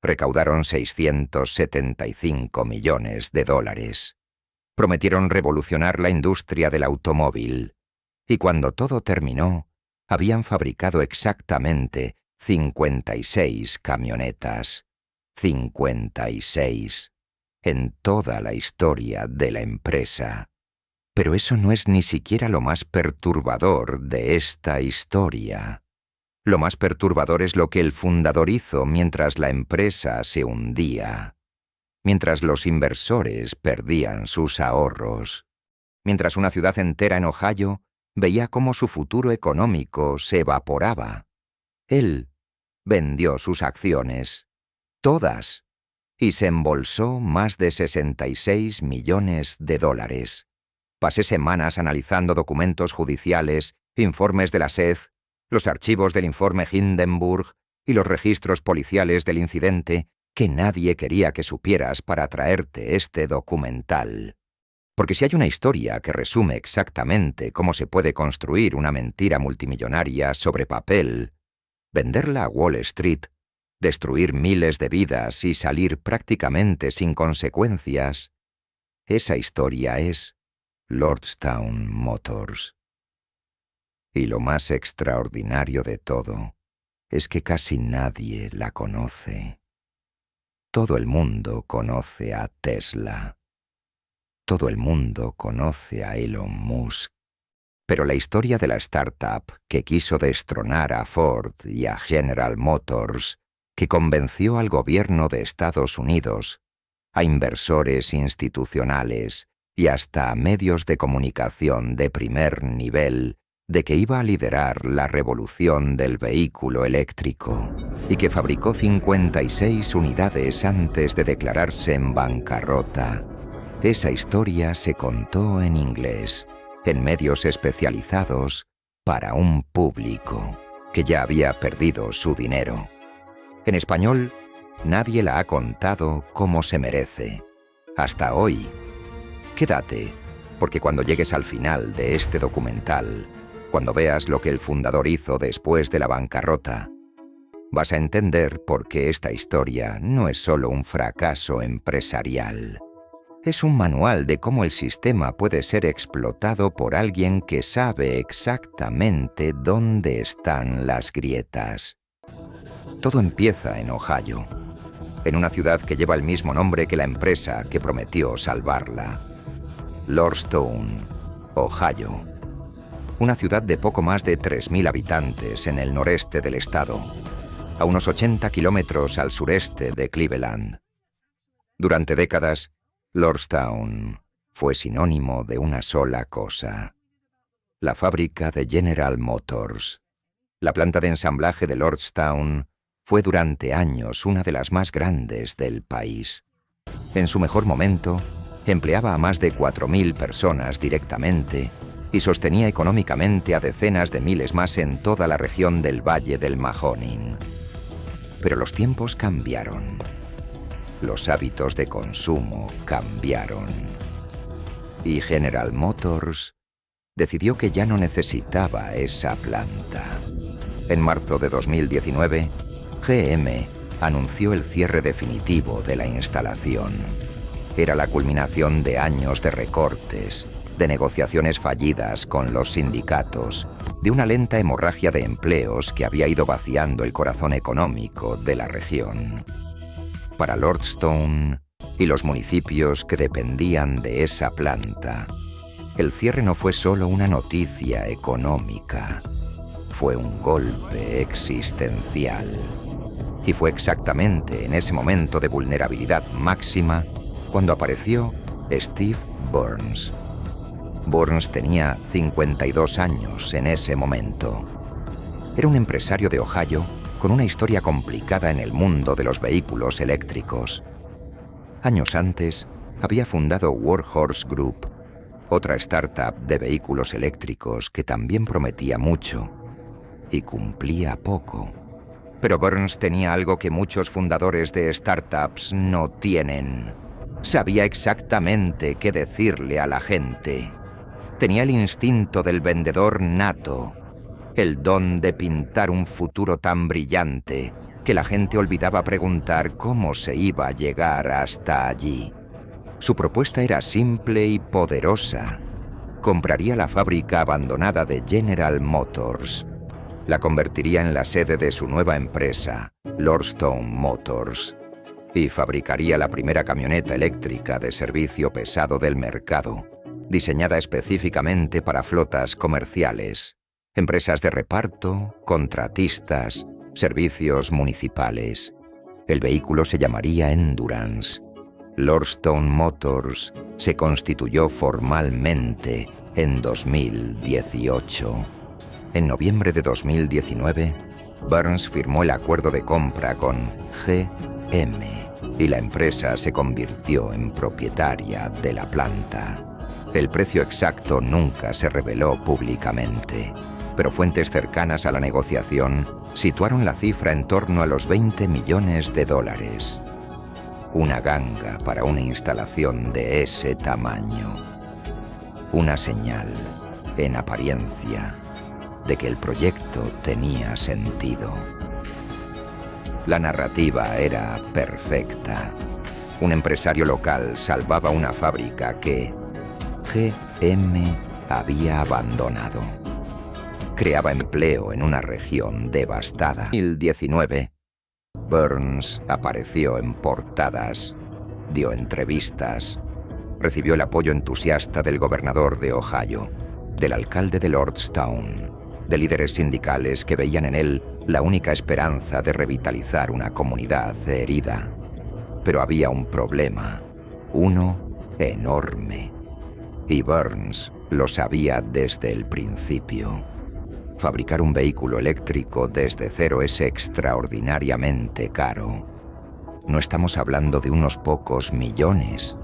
Recaudaron $675 millones. Prometieron revolucionar la industria del automóvil. Y cuando todo terminó, habían fabricado exactamente 56 camionetas. 56. En toda la historia de la empresa. Pero eso no es ni siquiera lo más perturbador de esta historia. Lo más perturbador es lo que el fundador hizo mientras la empresa se hundía, mientras los inversores perdían sus ahorros, mientras una ciudad entera en Ohio veía cómo su futuro económico se evaporaba. Él vendió sus acciones, todas, y se embolsó más de $66 millones. Pasé semanas analizando documentos judiciales, informes de la SED, los archivos del informe Hindenburg y los registros policiales del incidente que nadie quería que supieras para traerte este documental. Porque si hay una historia que resume exactamente cómo se puede construir una mentira multimillonaria sobre papel, venderla a Wall Street, destruir miles de vidas y salir prácticamente sin consecuencias, esa historia es Lordstown Motors. Y lo más extraordinario de todo es que casi nadie la conoce. Todo el mundo conoce a Tesla. Todo el mundo conoce a Elon Musk. Pero la historia de la startup que quiso destronar a Ford y a General Motors, que convenció al gobierno de Estados Unidos, a inversores institucionales y hasta a medios de comunicación de primer nivel, de que iba a liderar la revolución del vehículo eléctrico y que fabricó 56 unidades antes de declararse en bancarrota. Esa historia se contó en inglés, en medios especializados, para un público que ya había perdido su dinero. En español, nadie la ha contado como se merece. Hasta hoy. Quédate, porque cuando llegues al final de este documental, cuando veas lo que el fundador hizo después de la bancarrota, vas a entender por qué esta historia no es solo un fracaso empresarial. Es un manual de cómo el sistema puede ser explotado por alguien que sabe exactamente dónde están las grietas. Todo empieza en Ohio, en una ciudad que lleva el mismo nombre que la empresa que prometió salvarla. Lordstown, Ohio. Una ciudad de poco más de 3.000 habitantes en el noreste del estado, a unos 80 kilómetros al sureste de Cleveland. Durante décadas, Lordstown fue sinónimo de una sola cosa: la fábrica de General Motors. La planta de ensamblaje de Lordstown fue durante años una de las más grandes del país. En su mejor momento, empleaba a más de 4.000 personas directamente y sostenía económicamente a decenas de miles más en toda la región del Valle del Mahoning. Pero los tiempos cambiaron. Los hábitos de consumo cambiaron. Y General Motors decidió que ya no necesitaba esa planta. En marzo de 2019, GM anunció el cierre definitivo de la instalación. Era la culminación de años de recortes, de negociaciones fallidas con los sindicatos, de una lenta hemorragia de empleos que había ido vaciando el corazón económico de la región. Para Lordstown y los municipios que dependían de esa planta, el cierre no fue solo una noticia económica, fue un golpe existencial. Y fue exactamente en ese momento de vulnerabilidad máxima cuando apareció Steve Burns. Burns tenía 52 años en ese momento. Era un empresario de Ohio con una historia complicada en el mundo de los vehículos eléctricos. Años antes, había fundado Workhorse Group, otra startup de vehículos eléctricos que también prometía mucho y cumplía poco. Pero Burns tenía algo que muchos fundadores de startups no tienen. Sabía exactamente qué decirle a la gente. Tenía el instinto del vendedor nato, el don de pintar un futuro tan brillante que la gente olvidaba preguntar cómo se iba a llegar hasta allí. Su propuesta era simple y poderosa. Compraría la fábrica abandonada de General Motors. La convertiría en la sede de su nueva empresa, Lordstown Motors, y fabricaría la primera camioneta eléctrica de servicio pesado del mercado, diseñada específicamente para flotas comerciales, empresas de reparto, contratistas, servicios municipales. El vehículo se llamaría Endurance. Lordstown Motors se constituyó formalmente en 2018. En noviembre de 2019, Burns firmó el acuerdo de compra con GM y la empresa se convirtió en propietaria de la planta. El precio exacto nunca se reveló públicamente, pero fuentes cercanas a la negociación situaron la cifra en torno a los $20 millones. Una ganga para una instalación de ese tamaño. Una señal, en apariencia, de que el proyecto tenía sentido. La narrativa era perfecta. Un empresario local salvaba una fábrica que GM había abandonado. Creaba empleo en una región devastada. En 2019, Burns apareció en portadas, dio entrevistas, recibió el apoyo entusiasta del gobernador de Ohio, del alcalde de Lordstown, de líderes sindicales que veían en él la única esperanza de revitalizar una comunidad herida. Pero había un problema, uno enorme, y Burns lo sabía desde el principio. Fabricar un vehículo eléctrico desde cero es extraordinariamente caro. No estamos hablando de unos pocos millones.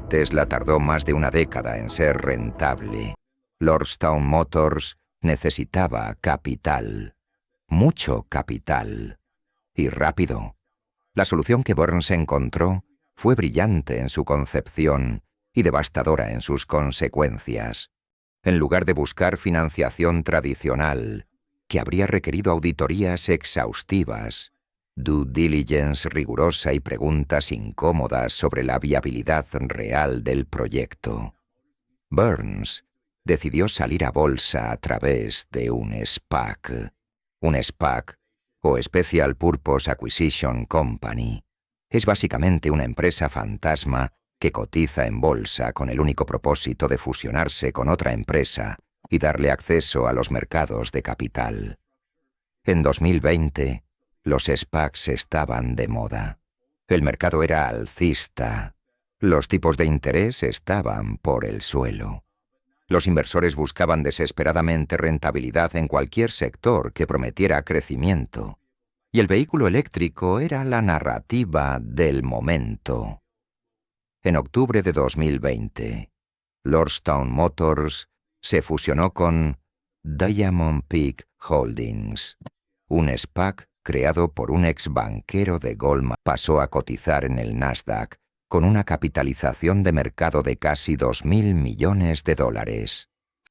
Tesla tardó más de una década en ser rentable. Lordstown Motors necesitaba capital. Mucho capital. Y rápido. La solución que Burns encontró fue brillante en su concepción y devastadora en sus consecuencias. En lugar de buscar financiación tradicional, que habría requerido auditorías exhaustivas, due diligence rigurosa y preguntas incómodas sobre la viabilidad real del proyecto, Burns decidió salir a bolsa a través de un SPAC. Un SPAC, o Special Purpose Acquisition Company, es básicamente una empresa fantasma que cotiza en bolsa con el único propósito de fusionarse con otra empresa y darle acceso a los mercados de capital. En 2020, los SPACs estaban de moda. El mercado era alcista. Los tipos de interés estaban por el suelo. Los inversores buscaban desesperadamente rentabilidad en cualquier sector que prometiera crecimiento. Y el vehículo eléctrico era la narrativa del momento. En octubre de 2020, Lordstown Motors se fusionó con Diamond Peak Holdings. Un SPAC creado por un ex banquero de Goldman pasó a cotizar en el Nasdaq con una capitalización de mercado de casi $2.000 millones.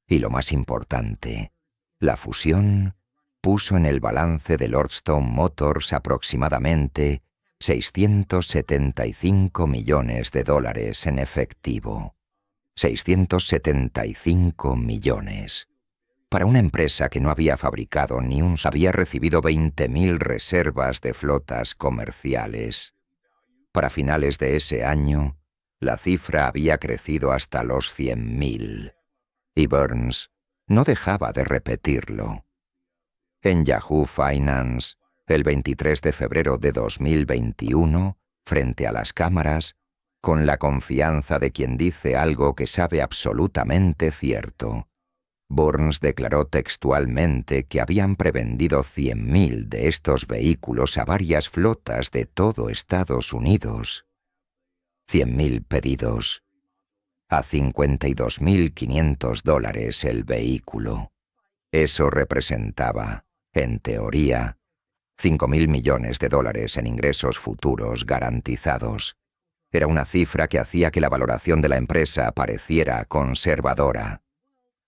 Y lo más importante, la fusión puso en el balance de Lordstown Motors aproximadamente $675 millones en efectivo. 675 millones. Para una empresa que no había fabricado ni un... había recibido 20.000 reservas de flotas comerciales. Para finales de ese año, la cifra había crecido hasta los 100.000. Y Burns no dejaba de repetirlo. En Yahoo Finance, el 23 de febrero de 2021, frente a las cámaras, con la confianza de quien dice algo que sabe absolutamente cierto, Burns declaró textualmente que habían prevendido 100.000 de estos vehículos a varias flotas de todo Estados Unidos. 100.000 pedidos. A $52.500 el vehículo. Eso representaba, en teoría, $5.000 millones en ingresos futuros garantizados. Era una cifra que hacía que la valoración de la empresa pareciera conservadora.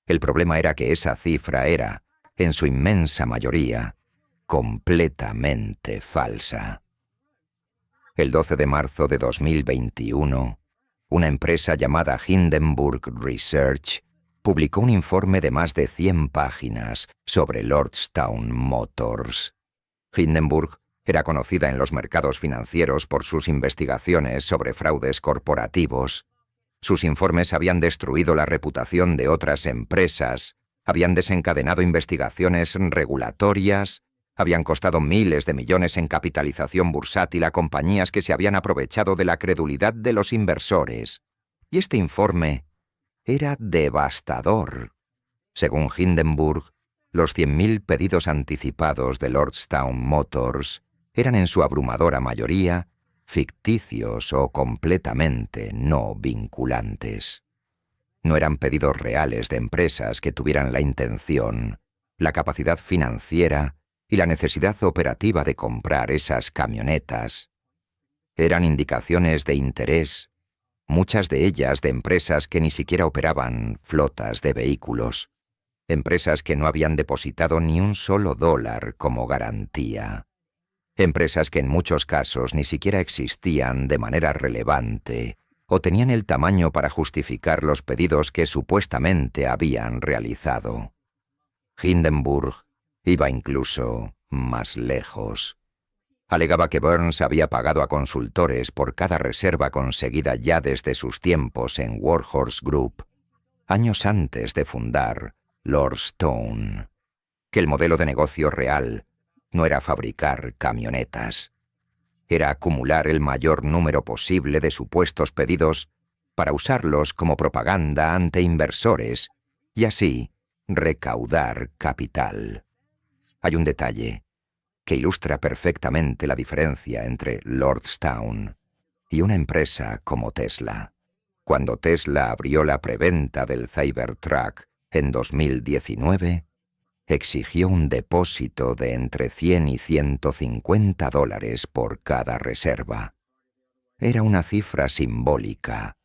El problema era que esa cifra era, en su inmensa mayoría, completamente falsa. El 12 de marzo de 2021, una empresa llamada Hindenburg Research publicó un informe de más de 100 páginas sobre Lordstown Motors. Hindenburg era conocida en los mercados financieros por sus investigaciones sobre fraudes corporativos. Sus informes habían destruido la reputación de otras empresas, habían desencadenado investigaciones regulatorias, habían costado miles de millones en capitalización bursátil a compañías que se habían aprovechado de la credulidad de los inversores. Y este informe era devastador. Según Hindenburg, los 100.000 pedidos anticipados de Lordstown Motors eran en su abrumadora mayoría ficticios o completamente no vinculantes. No eran pedidos reales de empresas que tuvieran la intención, la capacidad financiera y la necesidad operativa de comprar esas camionetas. Eran indicaciones de interés, muchas de ellas de empresas que ni siquiera operaban flotas de vehículos, empresas que no habían depositado ni un solo dólar como garantía, empresas que en muchos casos ni siquiera existían de manera relevante o tenían el tamaño para justificar los pedidos que supuestamente habían realizado. Hindenburg iba incluso más lejos. Alegaba que Burns había pagado a consultores por cada reserva conseguida ya desde sus tiempos en Warhorse Group, años antes de fundar Lordstown, que el modelo de negocio real no era fabricar camionetas, era acumular el mayor número posible de supuestos pedidos para usarlos como propaganda ante inversores y así recaudar capital. Hay un detalle que ilustra perfectamente la diferencia entre Lordstown y una empresa como Tesla. Cuando Tesla abrió la preventa del Cybertruck en 2019, exigió un depósito de entre 100 y 150 dólares por cada reserva. Era una cifra simbólica,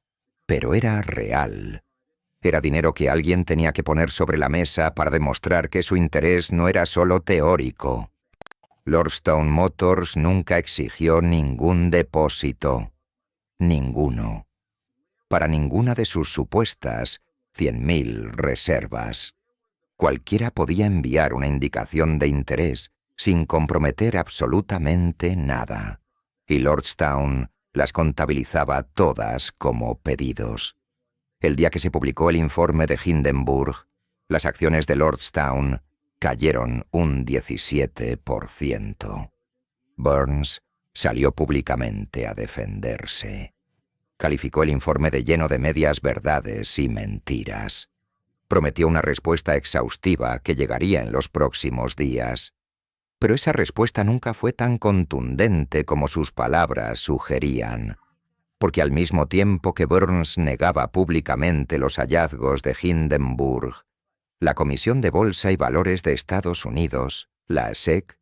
pero era real. Era dinero que alguien tenía que poner sobre la mesa para demostrar que su interés no era solo teórico. Lordstown Motors nunca exigió ningún depósito. Ninguno. Para ninguna de sus supuestas 100.000 reservas. Cualquiera podía enviar una indicación de interés sin comprometer absolutamente nada. Y Lordstown las contabilizaba todas como pedidos. El día que se publicó el informe de Hindenburg, las acciones de Lordstown cayeron un 17%. Burns salió públicamente a defenderse. Calificó el informe de lleno de medias verdades y mentiras. Prometió una respuesta exhaustiva que llegaría en los próximos días. Pero esa respuesta nunca fue tan contundente como sus palabras sugerían, porque al mismo tiempo que Burns negaba públicamente los hallazgos de Hindenburg, la Comisión de Bolsa y Valores de Estados Unidos, la SEC,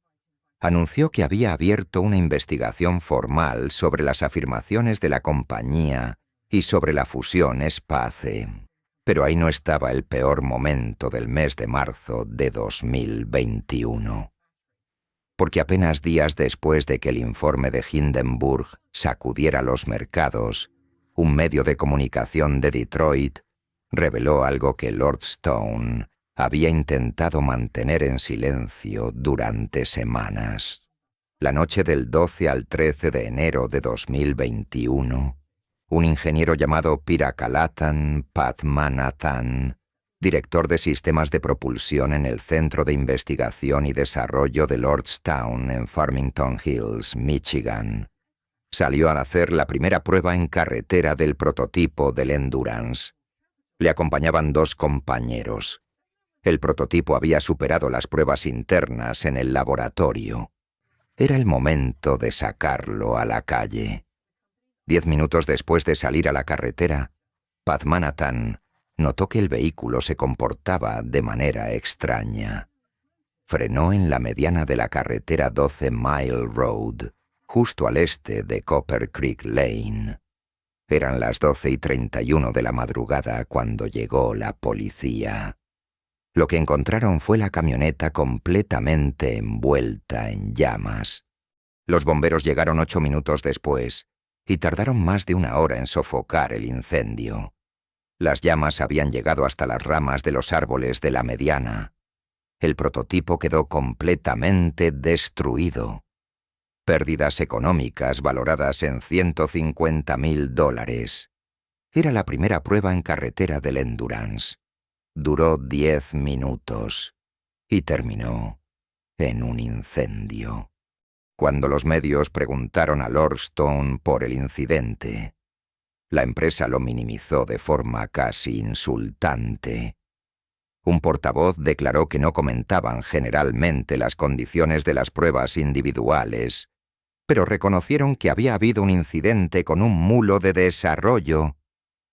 anunció que había abierto una investigación formal sobre las afirmaciones de la compañía y sobre la fusión SPACE. Pero ahí no estaba el peor momento del mes de marzo de 2021. Porque apenas días después de que el informe de Hindenburg sacudiera los mercados, un medio de comunicación de Detroit reveló algo que Lordstown había intentado mantener en silencio durante semanas. La noche del 12 al 13 de enero de 2021, un ingeniero llamado Pirakalatan Padmanathan, director de sistemas de propulsión en el Centro de Investigación y Desarrollo de Lordstown en Farmington Hills, Michigan, salió a hacer la primera prueba en carretera del prototipo del Endurance. Le acompañaban 2 compañeros. El prototipo había superado las pruebas internas en el laboratorio. Era el momento de sacarlo a la calle. 10 minutos después de salir a la carretera, Padmanathan notó que el vehículo se comportaba de manera extraña. Frenó en la mediana de la carretera 12 Mile Road, justo al este de Copper Creek Lane. Eran las 12:31 de la madrugada cuando llegó la policía. Lo que encontraron fue la camioneta completamente envuelta en llamas. Los bomberos llegaron 8 minutos después y tardaron más de 1 hora en sofocar el incendio. Las llamas habían llegado hasta las ramas de los árboles de la mediana. El prototipo quedó completamente destruido. Pérdidas económicas valoradas en $150.000. Era la primera prueba en carretera del Endurance. Duró 10 minutos y terminó en un incendio. Cuando los medios preguntaron a Lordstone por el incidente, la empresa lo minimizó de forma casi insultante. Un portavoz declaró que no comentaban generalmente las condiciones de las pruebas individuales, pero reconocieron que había habido un incidente con un mulo de desarrollo,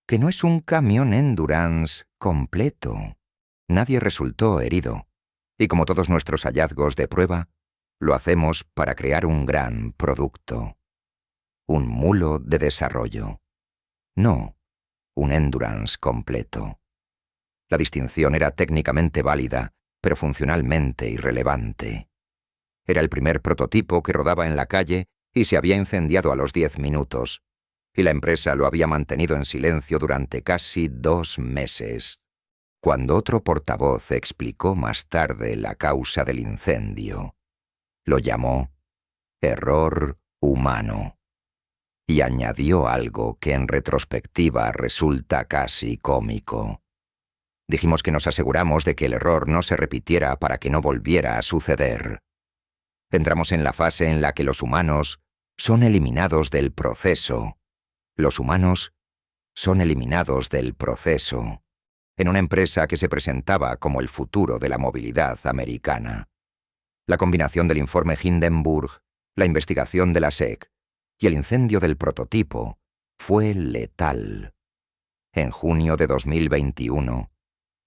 que no es un camión Endurance completo. Nadie resultó herido, y como todos nuestros hallazgos de prueba, lo hacemos para crear un gran producto. Un mulo de desarrollo. No, un Endurance completo. La distinción era técnicamente válida, pero funcionalmente irrelevante. Era el primer prototipo que rodaba en la calle y se había incendiado a los 10 minutos, y la empresa lo había mantenido en silencio durante casi 2 meses. Cuando otro portavoz explicó más tarde la causa del incendio, lo llamó error humano, y añadió algo que en retrospectiva resulta casi cómico. Dijimos que nos aseguramos de que el error no se repitiera para que no volviera a suceder. Entramos en la fase en la que los humanos son eliminados del proceso. Los humanos son eliminados del proceso, en una empresa que se presentaba como el futuro de la movilidad americana. La combinación del informe Hindenburg, la investigación de la SEC y el incendio del prototipo fue letal. En junio de 2021,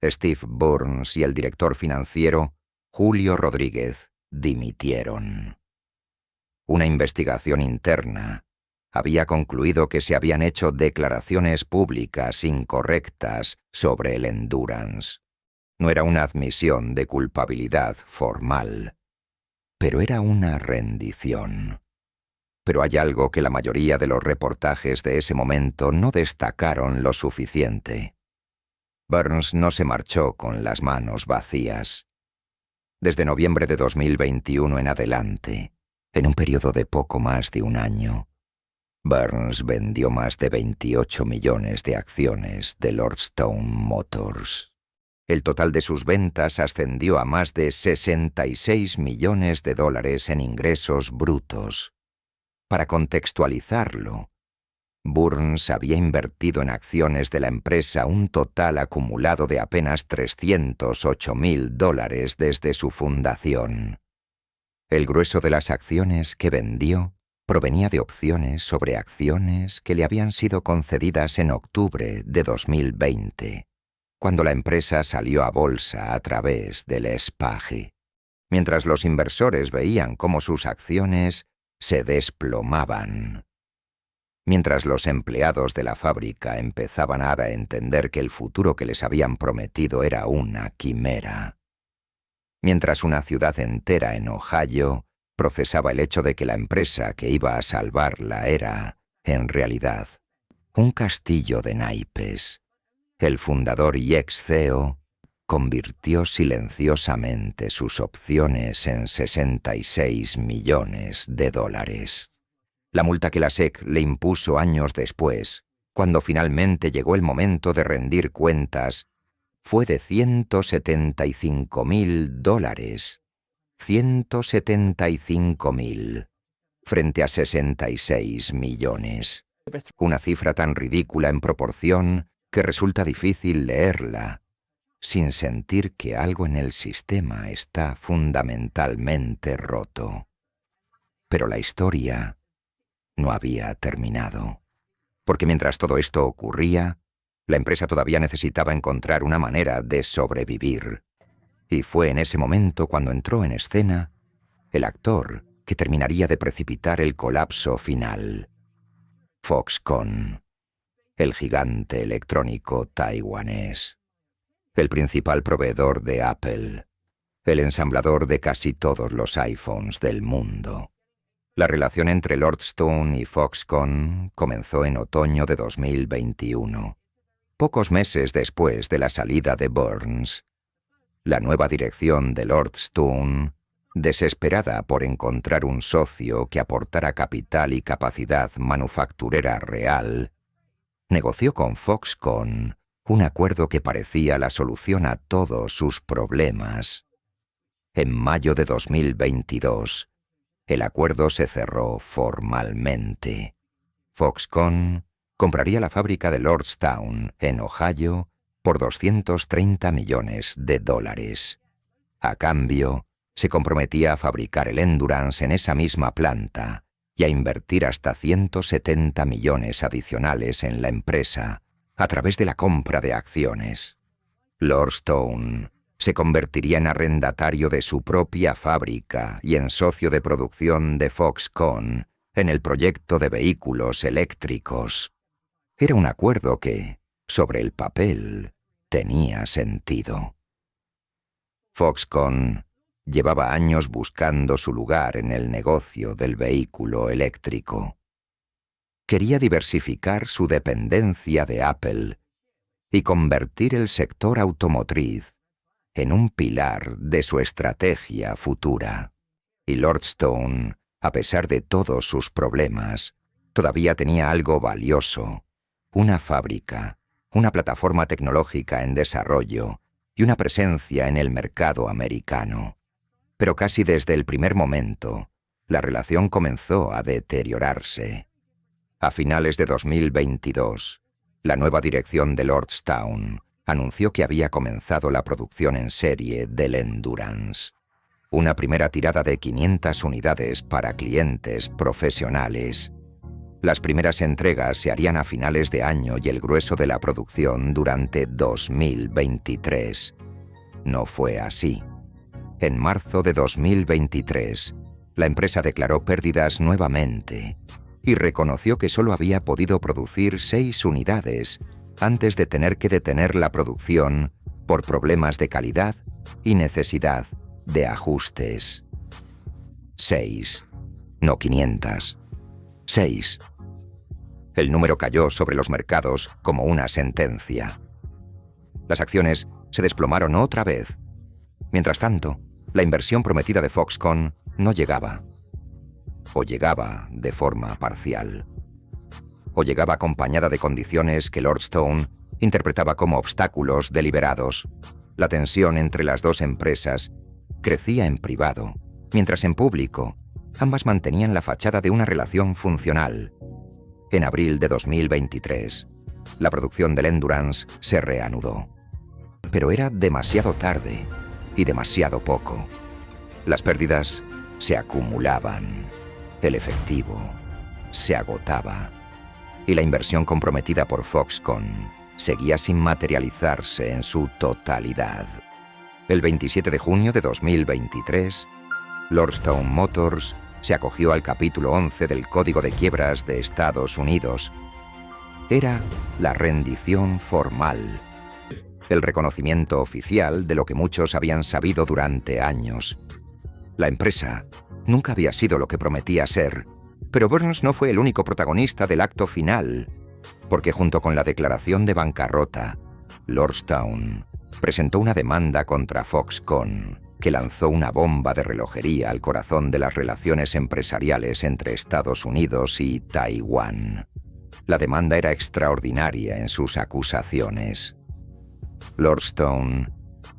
Steve Burns y el director financiero, Julio Rodríguez, dimitieron. Una investigación interna había concluido que se habían hecho declaraciones públicas incorrectas sobre el Endurance. No era una admisión de culpabilidad formal, pero era una rendición. Pero hay algo que la mayoría de los reportajes de ese momento no destacaron lo suficiente. Burns no se marchó con las manos vacías. Desde noviembre de 2021 en adelante, en un periodo de poco más de 1 año, Burns vendió más de 28 millones de acciones de Lordstone Motors. El total de sus ventas ascendió a más de $66 millones en ingresos brutos. Para contextualizarlo, Burns había invertido en acciones de la empresa un total acumulado de apenas $308.000 desde su fundación. El grueso de las acciones que vendió provenía de opciones sobre acciones que le habían sido concedidas en octubre de 2020, cuando la empresa salió a bolsa a través del SPAC. Mientras los inversores veían cómo sus acciones se desplomaban. Mientras los empleados de la fábrica empezaban a entender que el futuro que les habían prometido era una quimera. Mientras una ciudad entera en Ohio procesaba el hecho de que la empresa que iba a salvarla era, en realidad, un castillo de naipes. El fundador y ex CEO convirtió silenciosamente sus opciones en $66 millones. La multa que la SEC le impuso años después, cuando finalmente llegó el momento de rendir cuentas, fue de $175.000. 175.000 frente a 66 millones. Una cifra tan ridícula en proporción que resulta difícil leerla, sin sentir que algo en el sistema está fundamentalmente roto. Pero la historia no había terminado, porque mientras todo esto ocurría, la empresa todavía necesitaba encontrar una manera de sobrevivir. Y fue en ese momento cuando entró en escena el actor que terminaría de precipitar el colapso final. Foxconn, el gigante electrónico taiwanés. el principal proveedor de Apple, el ensamblador de casi todos los iPhones del mundo. La relación entre Lordstone y Foxconn comenzó en otoño de 2021, pocos meses después de la salida de Burns. La nueva dirección de Lordstone, desesperada por encontrar un socio que aportara capital y capacidad manufacturera real, negoció con Foxconn un acuerdo que parecía la solución a todos sus problemas. En mayo de 2022, el acuerdo se cerró formalmente. Foxconn compraría la fábrica de Lordstown, en Ohio, por $230 millones. A cambio, se comprometía a fabricar el Endurance en esa misma planta y a invertir hasta 170 millones adicionales en la empresa a través de la compra de acciones. Lordstone se convertiría en arrendatario de su propia fábrica y en socio de producción de Foxconn en el proyecto de vehículos eléctricos. Era un acuerdo que, sobre el papel, tenía sentido. Foxconn llevaba años buscando su lugar en el negocio del vehículo eléctrico. Quería diversificar su dependencia de Apple y convertir el sector automotriz en un pilar de su estrategia futura. Y Lordstone, a pesar de todos sus problemas, todavía tenía algo valioso: una fábrica, una plataforma tecnológica en desarrollo y una presencia en el mercado americano. Pero casi desde el primer momento, la relación comenzó a deteriorarse. A finales de 2022, la nueva dirección de Lordstown anunció que había comenzado la producción en serie del Endurance. Una primera tirada de 500 unidades para clientes profesionales. Las primeras entregas se harían a finales de año y el grueso de la producción durante 2023. No fue así. En marzo de 2023, la empresa declaró pérdidas nuevamente y reconoció que solo había podido producir 6 unidades antes de tener que detener la producción por problemas de calidad y necesidad de ajustes. 6, no 500. 6. El número cayó sobre los mercados como una sentencia. Las acciones se desplomaron otra vez. Mientras tanto, la inversión prometida de Foxconn no llegaba. O llegaba de forma parcial. O llegaba acompañada de condiciones que Lordstone interpretaba como obstáculos deliberados. La tensión entre las dos empresas crecía en privado, mientras en público ambas mantenían la fachada de una relación funcional. En abril de 2023, la producción del Endurance se reanudó. Pero era demasiado tarde y demasiado poco. Las pérdidas se acumulaban, el efectivo se agotaba y la inversión comprometida por Foxconn seguía sin materializarse en su totalidad. El 27 de junio de 2023, Lordstone Motors se acogió al capítulo 11 del Código de Quiebras de Estados Unidos. Era la rendición formal, el reconocimiento oficial de lo que muchos habían sabido durante años. La empresa nunca había sido lo que prometía ser, pero Burns no fue el único protagonista del acto final, porque junto con la declaración de bancarrota, Lordstone presentó una demanda contra Foxconn, que lanzó una bomba de relojería al corazón de las relaciones empresariales entre Estados Unidos y Taiwán. La demanda era extraordinaria en sus acusaciones. Lordstone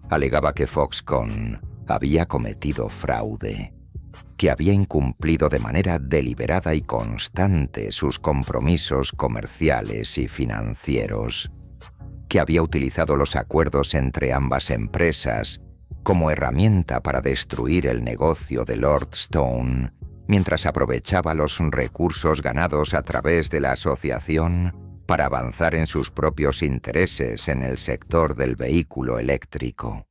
alegaba que Foxconn había cometido fraude, que había incumplido de manera deliberada y constante sus compromisos comerciales y financieros, que había utilizado los acuerdos entre ambas empresas como herramienta para destruir el negocio de Lordstone, mientras aprovechaba los recursos ganados a través de la asociación para avanzar en sus propios intereses en el sector del vehículo eléctrico.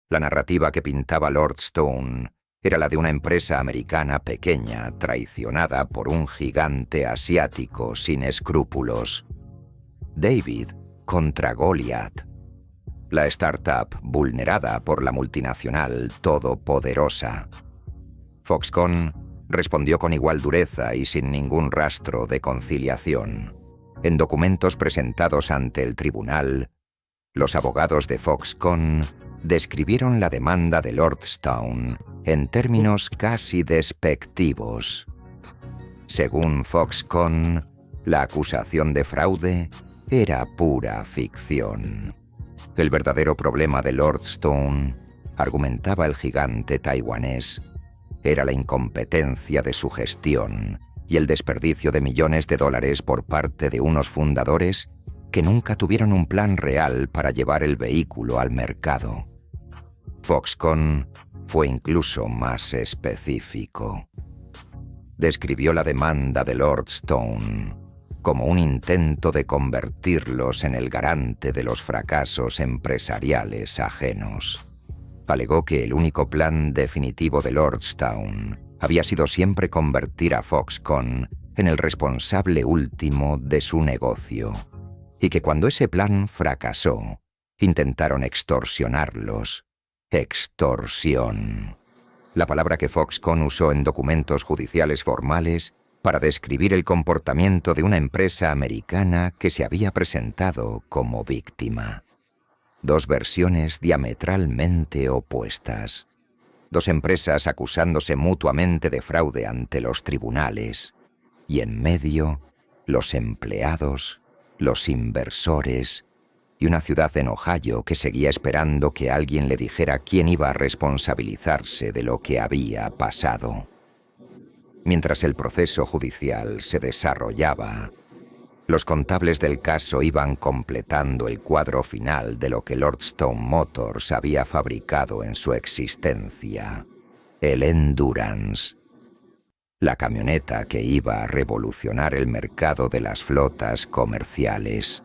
La narrativa que pintaba Lordstone era la de una empresa americana pequeña, traicionada por un gigante asiático sin escrúpulos. David contra Goliath. La startup vulnerada por la multinacional todopoderosa. Foxconn respondió con igual dureza y sin ningún rastro de conciliación. En documentos presentados ante el tribunal, los abogados de Foxconn describieron la demanda de Lordstown en términos casi despectivos. Según Foxconn, la acusación de fraude era pura ficción. El verdadero problema de Lordstown, argumentaba el gigante taiwanés, era la incompetencia de su gestión y el desperdicio de millones de dólares por parte de unos fundadores que nunca tuvieron un plan real para llevar el vehículo al mercado. Foxconn fue incluso más específico. Describió la demanda de Lordstown como un intento de convertirlos en el garante de los fracasos empresariales ajenos. Alegó que el único plan definitivo de Lordstown había sido siempre convertir a Foxconn en el responsable último de su negocio, y que cuando ese plan fracasó, intentaron extorsionarlos. Extorsión. La palabra que Foxconn usó en documentos judiciales formales para describir el comportamiento de una empresa americana que se había presentado como víctima. Dos versiones diametralmente opuestas. Dos empresas acusándose mutuamente de fraude ante los tribunales. Y en medio, los empleados, los inversores y una ciudad en Ohio que seguía esperando que alguien le dijera quién iba a responsabilizarse de lo que había pasado. Mientras el proceso judicial se desarrollaba, los contables del caso iban completando el cuadro final de lo que Lordstown Motors había fabricado en su existencia, el Endurance, la camioneta que iba a revolucionar el mercado de las flotas comerciales,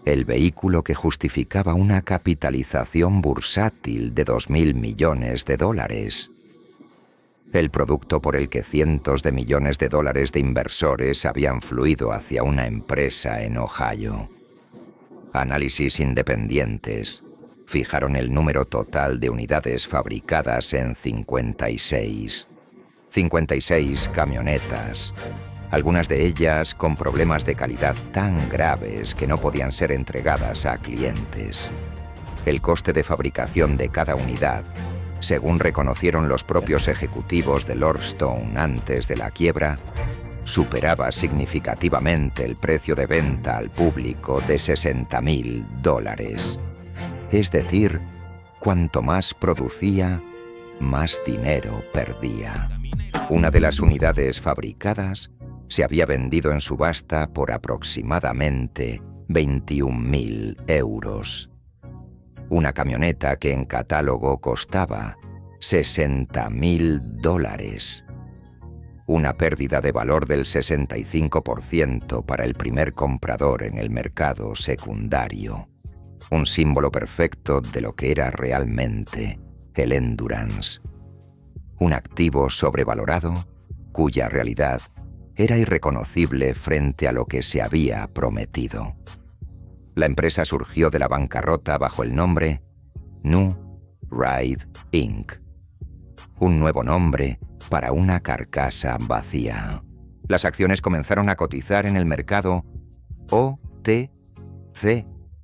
el vehículo que justificaba una capitalización bursátil de 2.000 millones de dólares, el producto por el que cientos de millones de dólares de inversores habían fluido hacia una empresa en Ohio. Análisis independientes fijaron el número total de unidades fabricadas en 56. 56 camionetas, algunas de ellas con problemas de calidad tan graves que no podían ser entregadas a clientes. El coste de fabricación de cada unidad, según reconocieron los propios ejecutivos de Lordstown antes de la quiebra, superaba significativamente el precio de venta al público de $60.000. Es decir, cuanto más producía, más dinero perdía. Una de las unidades fabricadas se había vendido en subasta por aproximadamente 21.000 euros. Una camioneta que en catálogo costaba $60.000. Una pérdida de valor del 65% para el primer comprador en el mercado secundario. Un símbolo perfecto de lo que era realmente el Endurance. Un activo sobrevalorado cuya realidad era irreconocible frente a lo que se había prometido. La empresa surgió de la bancarrota bajo el nombre New Ride Inc. Un nuevo nombre para una carcasa vacía. Las acciones comenzaron a cotizar en el mercado OTC,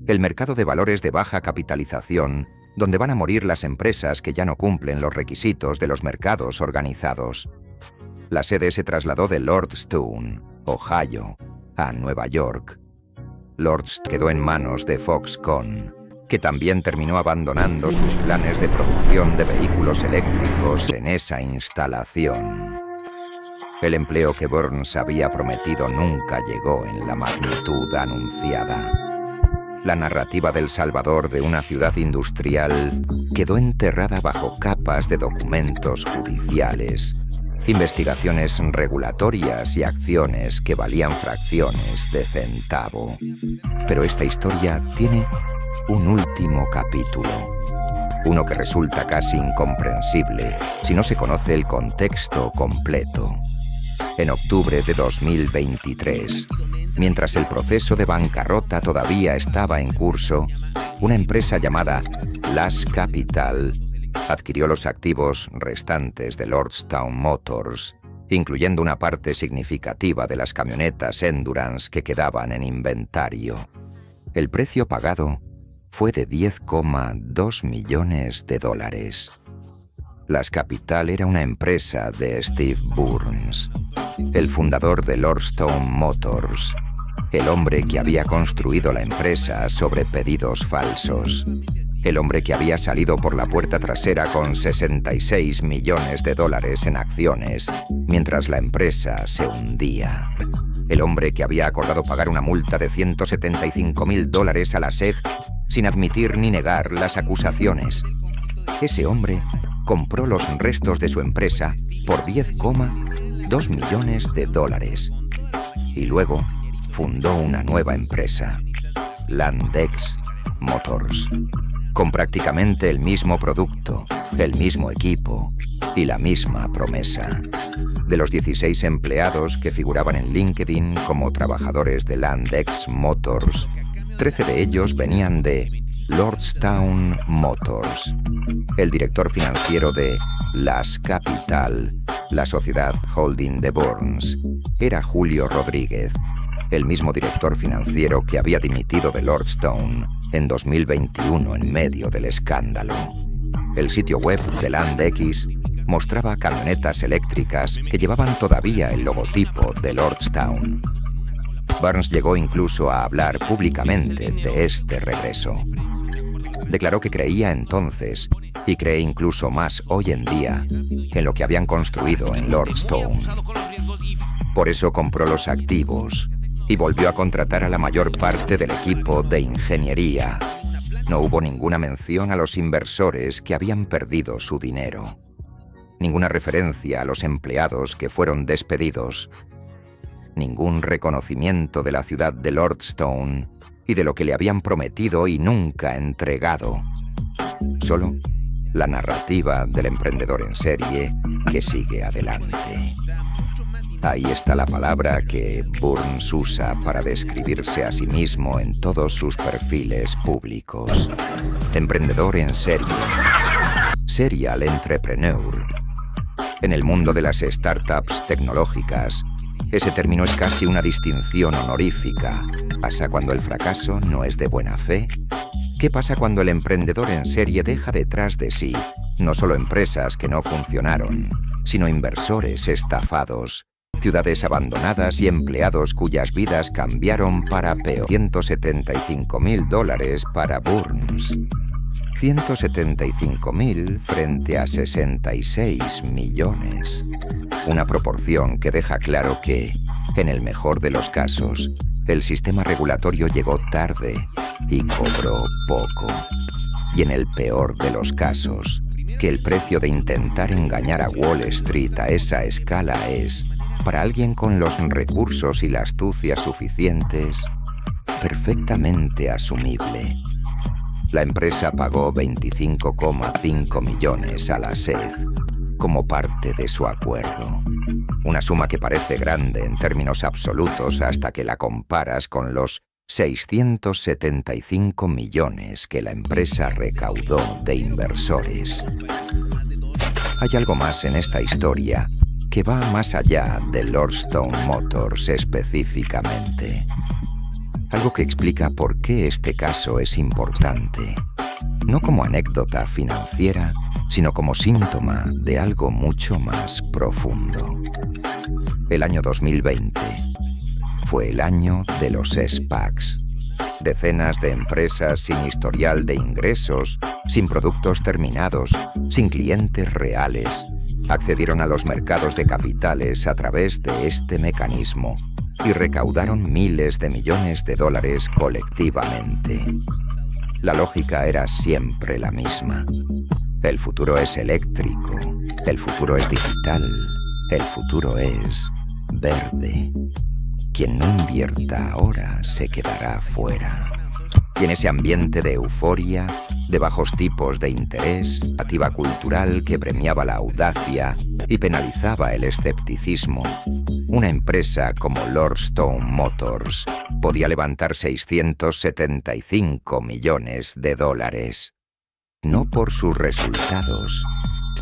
el mercado de valores de baja capitalización, donde van a morir las empresas que ya no cumplen los requisitos de los mercados organizados. La sede se trasladó de Lordstown, Ohio, a Nueva York. Lordstown quedó en manos de Foxconn, que también terminó abandonando sus planes de producción de vehículos eléctricos en esa instalación. El empleo que Burns había prometido nunca llegó en la magnitud anunciada. La narrativa del Salvador de una ciudad industrial quedó enterrada bajo capas de documentos judiciales, investigaciones regulatorias y acciones que valían fracciones de centavo. Pero esta historia tiene un último capítulo, uno que resulta casi incomprensible si no se conoce el contexto completo. En octubre de 2023, mientras el proceso de bancarrota todavía estaba en curso, una empresa llamada Lass Capital adquirió los activos restantes de Lordstown Motors, incluyendo una parte significativa de las camionetas Endurance que quedaban en inventario. El precio pagado fue de $10,2 millones. Lass Capital era una empresa de Steve Burns, el fundador de Lordstown Motors, el hombre que había construido la empresa sobre pedidos falsos, el hombre que había salido por la puerta trasera con $66 millones en acciones mientras la empresa se hundía, el hombre que había acordado pagar una multa de $175.000 a la SEC sin admitir ni negar las acusaciones. Ese hombre compró los restos de su empresa por $10,2 millones y luego fundó una nueva empresa, Landex Motors, con prácticamente el mismo producto, el mismo equipo y la misma promesa. De los 16 empleados que figuraban en LinkedIn como trabajadores de Landex Motors, 13 de ellos venían de Lordstown Motors. El director financiero de Lass Capital, la sociedad holding de Burns, era Julio Rodríguez, el mismo director financiero que había dimitido de Lordstown en 2021 en medio del escándalo. El sitio web de LandX mostraba camionetas eléctricas que llevaban todavía el logotipo de Lordstown. Burns llegó incluso a hablar públicamente de este regreso. Declaró que creía entonces, y cree incluso más hoy en día, en lo que habían construido en Lordstown. Por eso compró los activos y volvió a contratar a la mayor parte del equipo de ingeniería. No hubo ninguna mención a los inversores que habían perdido su dinero. Ninguna referencia a los empleados que fueron despedidos. Ningún reconocimiento de la ciudad de Lordstown y de lo que le habían prometido y nunca entregado. Solo la narrativa del emprendedor en serie que sigue adelante. Ahí está la palabra que Burns usa para describirse a sí mismo en todos sus perfiles públicos. Emprendedor en serie. Serial entrepreneur. En el mundo de las startups tecnológicas, ese término es casi una distinción honorífica. ¿Qué pasa cuando el fracaso no es de buena fe? ¿Qué pasa cuando el emprendedor en serie deja detrás de sí no solo empresas que no funcionaron, sino inversores estafados, ciudades abandonadas y empleados cuyas vidas cambiaron para peor? $175.000 para Burns. 175.000 frente a 66 millones. Una proporción que deja claro que, en el mejor de los casos, el sistema regulatorio llegó tarde y cobró poco. Y en el peor de los casos, que el precio de intentar engañar a Wall Street a esa escala es, para alguien con los recursos y la astucia suficientes, perfectamente asumible. La empresa pagó $25,5 millones a la SEC como parte de su acuerdo. Una suma que parece grande en términos absolutos hasta que la comparas con los 675 millones que la empresa recaudó de inversores. Hay algo más en esta historia que va más allá de Lordstown Motors específicamente. Algo que explica por qué este caso es importante, no como anécdota financiera, sino como síntoma de algo mucho más profundo. El año 2020 fue el año de los SPACs. Decenas de empresas sin historial de ingresos, sin productos terminados, sin clientes reales, accedieron a los mercados de capitales a través de este mecanismo y recaudaron miles de millones de dólares colectivamente. La lógica era siempre la misma. El futuro es eléctrico, el futuro es digital, el futuro es verde. Quien no invierta ahora se quedará fuera. Y en ese ambiente de euforia, de bajos tipos de interés, activa cultural que premiaba la audacia y penalizaba el escepticismo, una empresa como Lordstown Motors podía levantar $675 millones. No por sus resultados,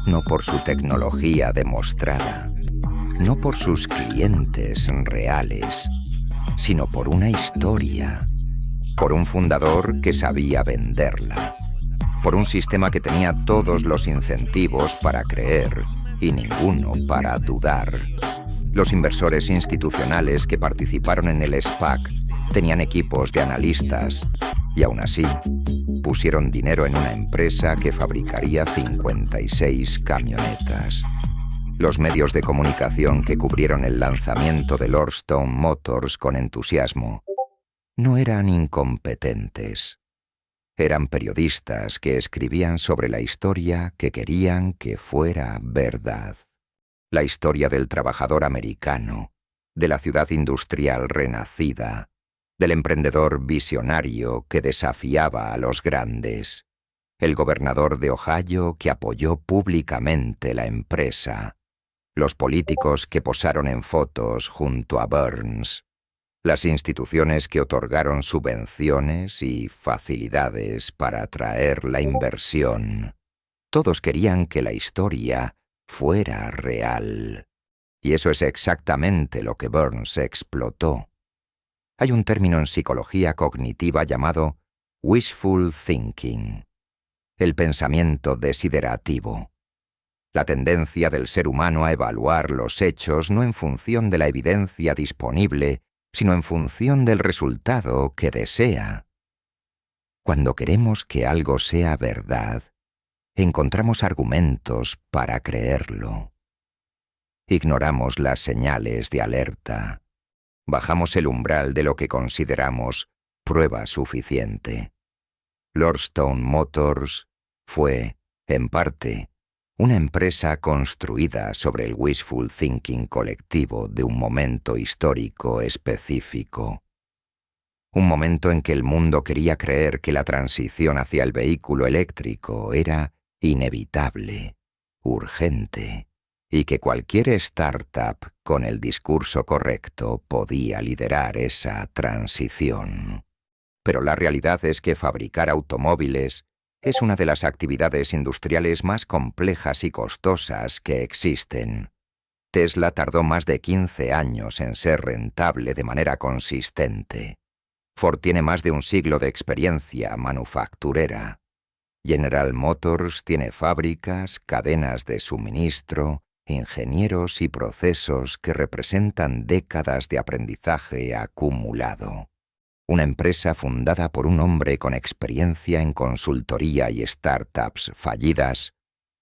no por su tecnología demostrada, no por sus clientes reales, sino por una historia, por un fundador que sabía venderla, por un sistema que tenía todos los incentivos para creer y ninguno para dudar. Los inversores institucionales que participaron en el SPAC tenían equipos de analistas y aún así pusieron dinero en una empresa que fabricaría 56 camionetas. Los medios de comunicación que cubrieron el lanzamiento de Lordstown Motors con entusiasmo no eran incompetentes. Eran periodistas que escribían sobre la historia que querían que fuera verdad. La historia del trabajador americano, de la ciudad industrial renacida, del emprendedor visionario que desafiaba a los grandes, el gobernador de Ohio que apoyó públicamente la empresa, los políticos que posaron en fotos junto a Burns, las instituciones que otorgaron subvenciones y facilidades para atraer la inversión. Todos querían que la historia fuera real. Y eso es exactamente lo que Burns explotó. Hay un término en psicología cognitiva llamado wishful thinking, el pensamiento desiderativo, la tendencia del ser humano a evaluar los hechos no en función de la evidencia disponible, sino en función del resultado que desea. Cuando queremos que algo sea verdad, encontramos argumentos para creerlo. Ignoramos las señales de alerta. Bajamos el umbral de lo que consideramos prueba suficiente. Lordstown Motors fue, en parte, una empresa construida sobre el wishful thinking colectivo de un momento histórico específico. Un momento en que el mundo quería creer que la transición hacia el vehículo eléctrico era inevitable, urgente, y que cualquier startup con el discurso correcto podía liderar esa transición. Pero la realidad es que fabricar automóviles es una de las actividades industriales más complejas y costosas que existen. Tesla tardó más de 15 años en ser rentable de manera consistente. Ford tiene más de un siglo de experiencia manufacturera. General Motors tiene fábricas, cadenas de suministro, ingenieros y procesos que representan décadas de aprendizaje acumulado. Una empresa fundada por un hombre con experiencia en consultoría y startups fallidas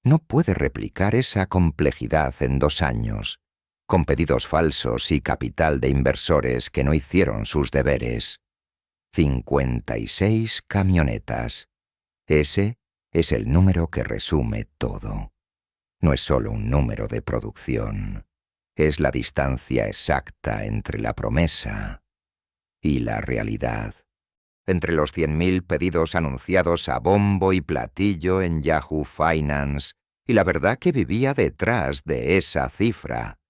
no puede replicar esa complejidad en 2 años, con pedidos falsos y capital de inversores que no hicieron sus deberes. 56 camionetas. Ese es el número que resume todo. No es solo un número de producción. Es la distancia exacta entre la promesa y la realidad. Entre los 100.000 pedidos anunciados a bombo y platillo en Yahoo Finance y la verdad que vivía detrás de esa cifra.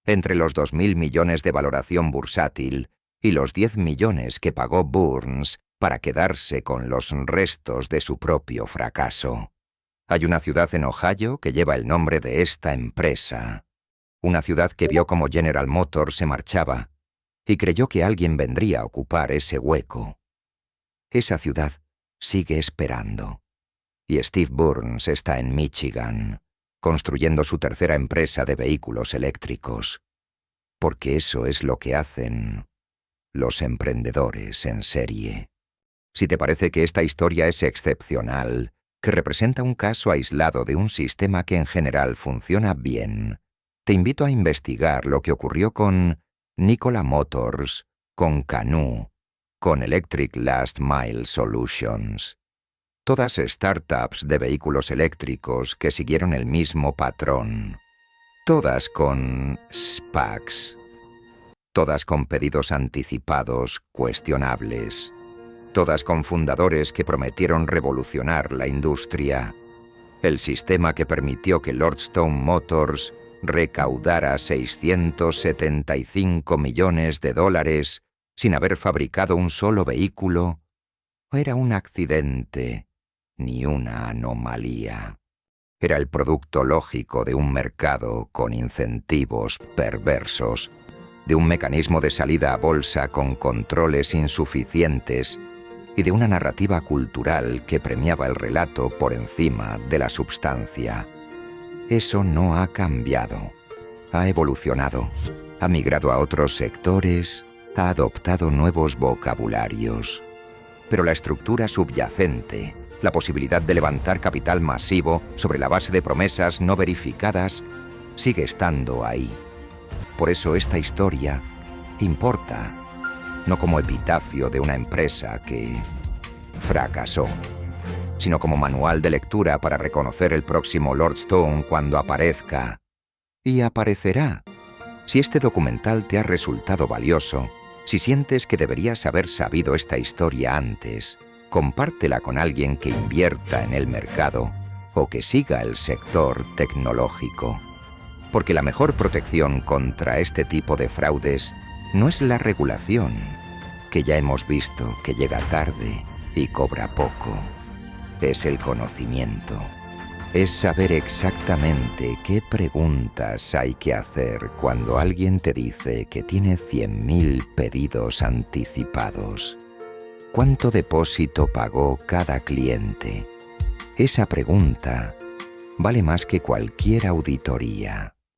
Entre los 2.000 millones de valoración bursátil y los 10 millones que pagó Burns para quedarse con los restos de su propio fracaso. Hay una ciudad en Ohio que lleva el nombre de esta empresa. Una ciudad que vio como General Motors se marchaba y creyó que alguien vendría a ocupar ese hueco. Esa ciudad sigue esperando. Y Steve Burns está en Michigan, construyendo su tercera empresa de vehículos eléctricos. Porque eso es lo que hacen los emprendedores en serie. Si te parece que esta historia es excepcional, que representa un caso aislado de un sistema que en general funciona bien, te invito a investigar lo que ocurrió con Nikola Motors, con Canoo, con Electric Last Mile Solutions. Todas startups de vehículos eléctricos que siguieron el mismo patrón. Todas con SPACs. Todas con pedidos anticipados cuestionables. Todas con fundadores que prometieron revolucionar la industria. El sistema que permitió que Lordstown Motors recaudara $675 millones sin haber fabricado un solo vehículo, era un accidente ni una anomalía. Era el producto lógico de un mercado con incentivos perversos, de un mecanismo de salida a bolsa con controles insuficientes y de una narrativa cultural que premiaba el relato por encima de la substancia. Eso no ha cambiado. Ha evolucionado, ha migrado a otros sectores, ha adoptado nuevos vocabularios. Pero la estructura subyacente, la posibilidad de levantar capital masivo sobre la base de promesas no verificadas, sigue estando ahí. Por eso esta historia importa, no como epitafio de una empresa que fracasó, sino como manual de lectura para reconocer el próximo Lord Stone cuando aparezca. Y aparecerá. Si este documental te ha resultado valioso, si sientes que deberías haber sabido esta historia antes, compártela con alguien que invierta en el mercado o que siga el sector tecnológico. Porque la mejor protección contra este tipo de fraudes no es la regulación, que ya hemos visto que llega tarde y cobra poco. Es el conocimiento. Es saber exactamente qué preguntas hay que hacer cuando alguien te dice que tiene 100.000 pedidos anticipados. ¿Cuánto depósito pagó cada cliente? Esa pregunta vale más que cualquier auditoría.